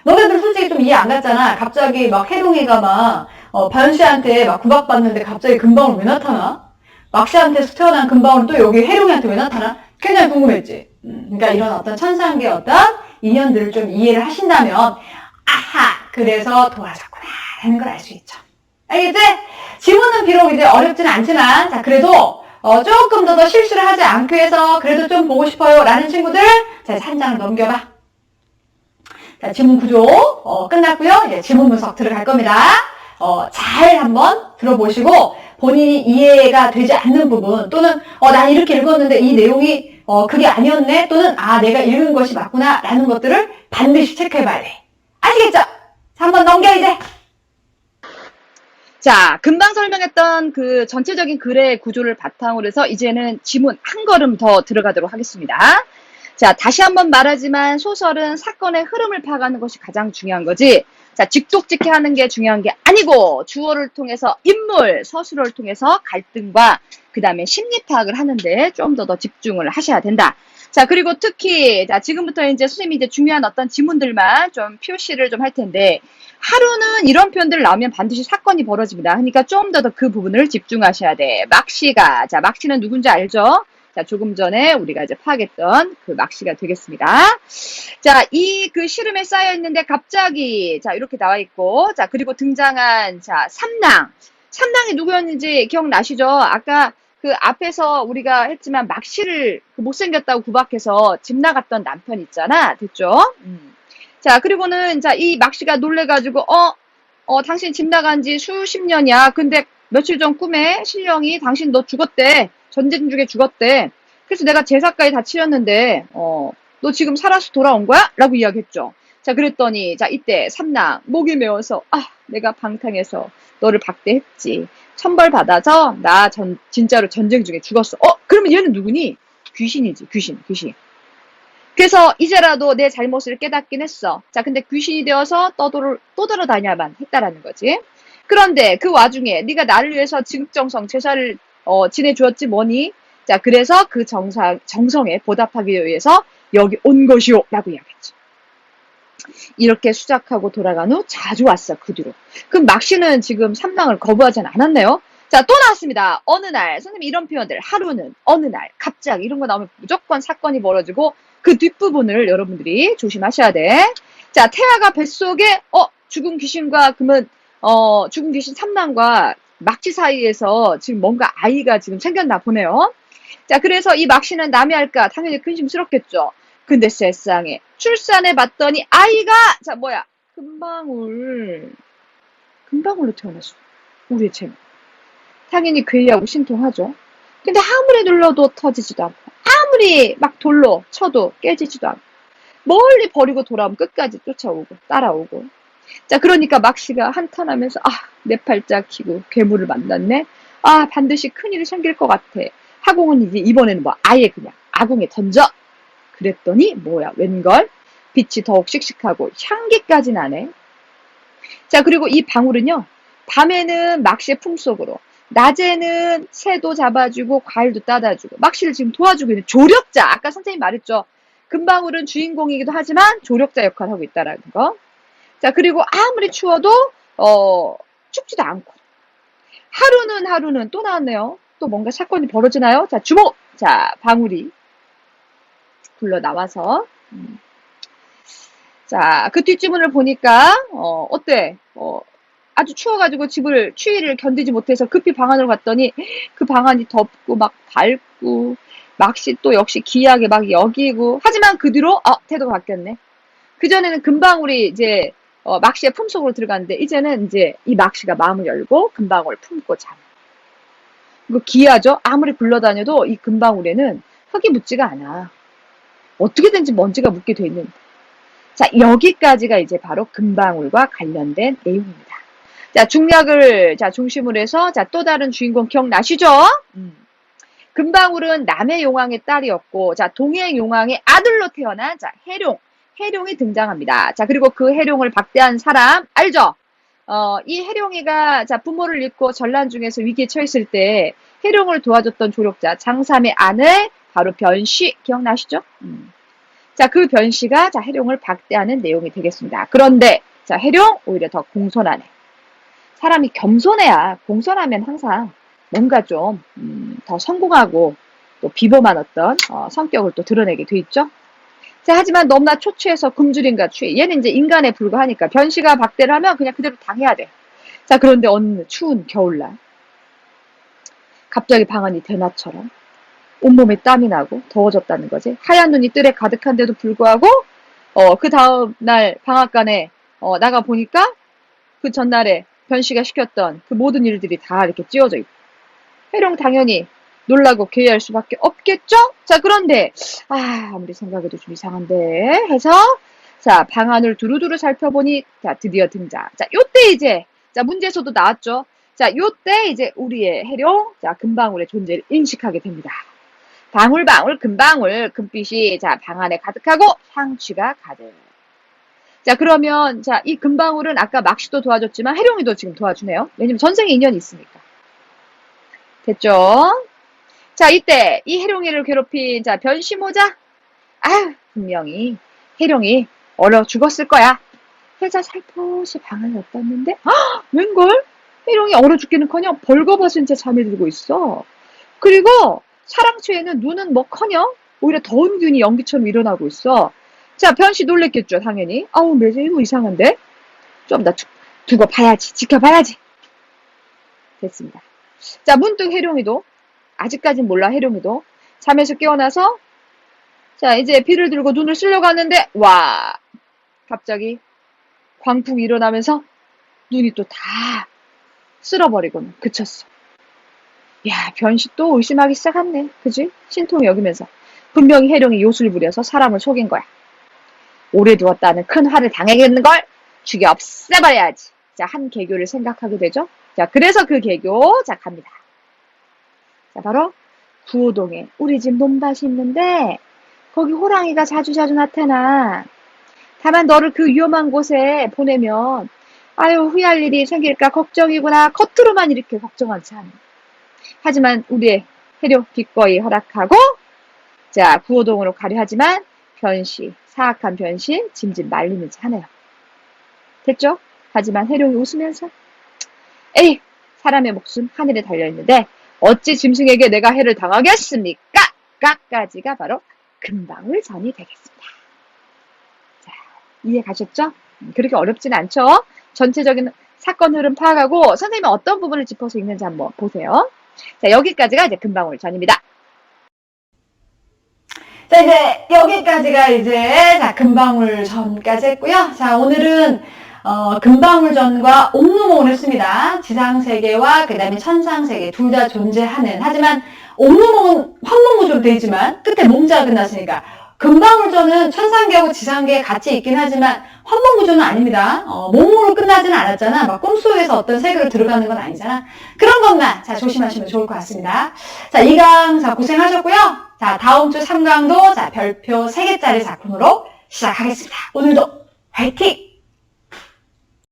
너네들 솔직히 좀 이해 안 갔잖아. 갑자기 막 해룡이가 막 변씨한테 막 구박받는데 갑자기 금방울 왜 나타나? 막씨한테서 태어난 금방울은 또 여기 해룡이한테 왜 나타나? 굉장히 궁금했지. 그러니까 이런 어떤 천상계 어떤 인연들을 좀 이해를 하신다면 아하 그래서 도와줬구나 라는 걸 알 수 있죠. 알겠지? 지문은 비록 이제 어렵지는 않지만 자 그래도 조금 더 실수를 하지 않기 위해서 그래도 좀 보고 싶어요 라는 친구들 자 한 장을 넘겨봐. 자, 지문 구조 끝났고요. 이제 지문 분석 들어갈 겁니다. 잘 한번 들어보시고 본인이 이해가 되지 않는 부분 또는 난 이렇게 읽었는데 이 내용이 그게 아니었네 또는 아 내가 읽은 것이 맞구나 라는 것들을 반드시 체크해봐야 돼. 아시겠죠? 자, 한번 넘겨 이제. 자, 금방 설명했던 그 전체적인 글의 구조를 바탕으로 해서 이제는 지문 한 걸음 더 들어가도록 하겠습니다. 자, 다시 한번 말하지만 소설은 사건의 흐름을 파악하는 것이 가장 중요한 거지. 자, 직독직해 하는 게 중요한 게 아니고 주어를 통해서 인물, 서술어를 통해서 갈등과 그 다음에 심리 파악을 하는데 좀 더 집중을 하셔야 된다. 자, 그리고 특히 자, 지금부터 이제 선생님이 이제 중요한 어떤 지문들만 좀 표시를 좀 할 텐데 하루는 이런 표현들 나오면 반드시 사건이 벌어집니다. 그러니까 좀 더 그 부분을 집중하셔야 돼. 막시가 자, 막시는 누군지 알죠? 자, 조금 전에 우리가 이제 파악했던 그 막시가 되겠습니다. 자, 이 그 시름에 쌓여 있는데 갑자기, 자, 이렇게 나와 있고, 자, 그리고 등장한, 자, 삼랑. 삼랑이 누구였는지 기억나시죠? 아까 그 앞에서 우리가 했지만 막시를 그 못생겼다고 구박해서 집 나갔던 남편 있잖아. 됐죠? 자, 그리고는, 자, 이 막시가 놀래가지고, 당신 집 나간 지 수십 년이야. 근데 며칠 전 꿈에 신령이 당신 너 죽었대. 전쟁 중에 죽었대. 그래서 내가 제사까지 다 치렀는데, 너 지금 살아서 돌아온 거야? 라고 이야기했죠. 자, 그랬더니, 자, 이때 삼랑, 목이 메어서, 내가 방탕해서 너를 박대했지. 천벌받아서 나 진짜로 전쟁 중에 죽었어. 그러면 얘는 누구니? 귀신이지, 귀신. 그래서 이제라도 내 잘못을 깨닫긴 했어. 자, 근데 귀신이 되어서 떠돌아다녀야만 했다라는 거지. 그런데 그 와중에 네가 나를 위해서 지극정성 제사를 지내주었지 뭐니? 자, 그래서 그 정성에 보답하기 위해서 여기 온 것이오 라고 이야기했죠. 이렇게 수작하고 돌아간 후 자주 왔어 그 뒤로. 그럼 막시는 지금 삼랑을 거부하진 않았네요. 자, 또 나왔습니다. 어느 날 선생님 이런 표현들 하루는 어느 날 갑자기 이런 거 나오면 무조건 사건이 벌어지고 그 뒷부분을 여러분들이 조심하셔야 돼. 자, 태아가 뱃속에 죽은 귀신과 그러면 죽은 귀신 삼랑과 막시 사이에서 지금 뭔가 아이가 지금 생겼나 보네요. 자, 그래서 이 막시는 남이 할까 당연히 근심스럽겠죠. 근데 세상에 출산해 봤더니 아이가 자 뭐야 금방울로 태어났어. 우리의 재물. 당연히 괴이하고 신통하죠. 근데 아무리 눌러도 터지지도 않고 아무리 막 돌로 쳐도 깨지지도 않고 멀리 버리고 돌아오면 끝까지 쫓아오고 따라오고. 자, 그러니까 막시가 한탄하면서 내 팔자 키고 괴물을 만났네. 반드시 큰일이 생길 것 같아. 하공은 이제 이번에는 뭐 아예 그냥 아궁에 던져. 그랬더니 뭐야 웬걸 빛이 더욱 씩씩하고 향기까지 나네. 자, 그리고 이 방울은요 밤에는 막시의 품속으로 낮에는 새도 잡아주고 과일도 따다주고 막시를 지금 도와주고 있는 조력자. 아까 선생님 말했죠. 금방울은 주인공이기도 하지만 조력자 역할을 하고 있다라는 거. 자, 그리고 아무리 추워도 춥지도 않고 하루는 또 나왔네요. 또 뭔가 사건이 벌어지나요? 자, 주목. 자, 방울이 굴러 나와서 자, 그 뒷지문을 보니까 어때? 아주 추워가지고 추위를 견디지 못해서 급히 방 안으로 갔더니 그 방 안이 덥고 막 밝고 막시 또 역시 기이하게 막 여기고, 하지만 그 뒤로, 태도가 바뀌었네. 그전에는 금방울이 이제, 막시의 품속으로 들어갔는데, 이제는 이제 이 막시가 마음을 열고 금방울을 품고 잠. 이거 기이하죠? 아무리 굴러다녀도 이 금방울에는 흙이 묻지가 않아. 어떻게든지 먼지가 묻게 돼 있는. 자, 여기까지가 이제 바로 금방울과 관련된 내용입니다. 자, 중략을 중심으로 해서 또 다른 주인공 기억나시죠? 금방울은 남해 용왕의 딸이었고, 동해 용왕의 아들로 태어난 해룡이 등장합니다. 자, 그리고 그 해룡을 박대한 사람 알죠? 이 해룡이가 부모를 잃고 전란 중에서 위기에 처했을 때 해룡을 도와줬던 조력자 장삼의 아내 바로 변씨 기억나시죠? 자, 그 변씨가 해룡을 박대하는 내용이 되겠습니다. 그런데 해룡 오히려 더 공손하네. 사람이 겸손해야, 공손하면 항상 뭔가 좀 더 성공하고 또 비범한 어떤 성격을 또 드러내게 돼 있죠. 자, 하지만 너무나 초췌해서 굶주림과 취해. 얘는 이제 인간에 불과하니까 변씨가 박대를 하면 그냥 그대로 당해야 돼. 자, 그런데 어느 추운 겨울날 갑자기 방안이 대낮처럼 온몸에 땀이 나고 더워졌다는 거지. 하얀 눈이 뜰에 가득한데도 불구하고 그 다음날 방앗간에 나가 보니까 그 전날에 변씨가 시켰던 그 모든 일들이 다 이렇게 찌워져 있고, 해룡 당연히 놀라고 괴이할 수밖에 없겠죠? 자, 그런데 아무리 생각해도 좀 이상한데 해서 방안을 두루두루 살펴보니 드디어 등장. 자, 요때 이제 문제에서도 나왔죠. 자, 요때 이제 우리의 해룡 금방울의 존재를 인식하게 됩니다. 방울방울 금방울 금빛이 방안에 가득하고 향취가 가득. 자, 그러면 이 금방울은 아까 막시도 도와줬지만 해룡이도 지금 도와주네요. 왜냐면 전생에 인연이 있으니까. 됐죠? 자, 이때 이 해룡이를 괴롭힌 변시모자. 분명히 해룡이 얼어 죽었을 거야. 해자 살포시 방을 엿봤는데 웬걸? 해룡이 얼어 죽기는커녕 벌거벗은 채 잠에 들고 있어. 그리고 사랑초에는 눈은 뭐커녕 오히려 더운 균이 연기처럼 일어나고 있어. 자, 변씨 놀랬겠죠, 당연히. 매제 이거 이상한데? 좀 더 두고 봐야지, 지켜봐야지. 됐습니다. 자, 문득 해룡이도, 아직까진 몰라, 해룡이도 잠에서 깨어나서 이제 비를 들고 눈을 쓰려고 하는데 갑자기 광풍이 일어나면서 눈이 또 다 쓸어버리고는 그쳤어. 야, 변씨 또 의심하기 시작했네. 그지? 신통이 여기면서 분명히 해룡이 요술 부려서 사람을 속인 거야. 오래 두었다는 큰 화를 당하겠는걸? 죽여 없애버려야지. 자, 한 개교를 생각하게 되죠. 자, 그래서 그 개교 갑니다. 자, 바로 구호동에 우리 집 논밭이 있는데 거기 호랑이가 자주자주 나타나. 다만 너를 그 위험한 곳에 보내면 후회할 일이 생길까 걱정이구나. 겉으로만 이렇게 걱정하지 않아. 하지만 우리의 해룡 기꺼이 허락하고 구호동으로 가려 하지만 변씨, 사악한 변씨 짐짓 말리는지 하네요. 됐죠? 하지만 해룡이 웃으면서 에이, 사람의 목숨 하늘에 달려있는데 어찌 짐승에게 내가 해를 당하겠습니까? 까까지가 바로 금방울 전이 되겠습니다. 자, 이해 가셨죠? 그렇게 어렵진 않죠? 전체적인 사건 흐름 파악하고 선생님이 어떤 부분을 짚어서 읽는지 한번 보세요. 자, 여기까지가 이제 금방울 전입니다. 자, 이제 여기까지가 이제 금방울 전까지 했고요. 자, 오늘은 금방울 전과 옴누몽을 했습니다. 지상세계와 그 다음에 천상세계 둘 다 존재하는, 하지만 옴누몽은 환몽구조로 되어 있지만 끝에 몽자가 끝났으니까 금방울전은 천상계하고 지상계에 같이 있긴 하지만 환몽구조는 아닙니다. 몽으로 끝나지는 않았잖아. 막 꿈속에서 어떤 세계로 들어가는 건 아니잖아. 그런 것만 조심하시면 좋을 것 같습니다. 자, 2강 고생하셨고요. 자, 다음 주 3강도 별표 3개짜리 작품으로 시작하겠습니다. 오늘도 화이팅!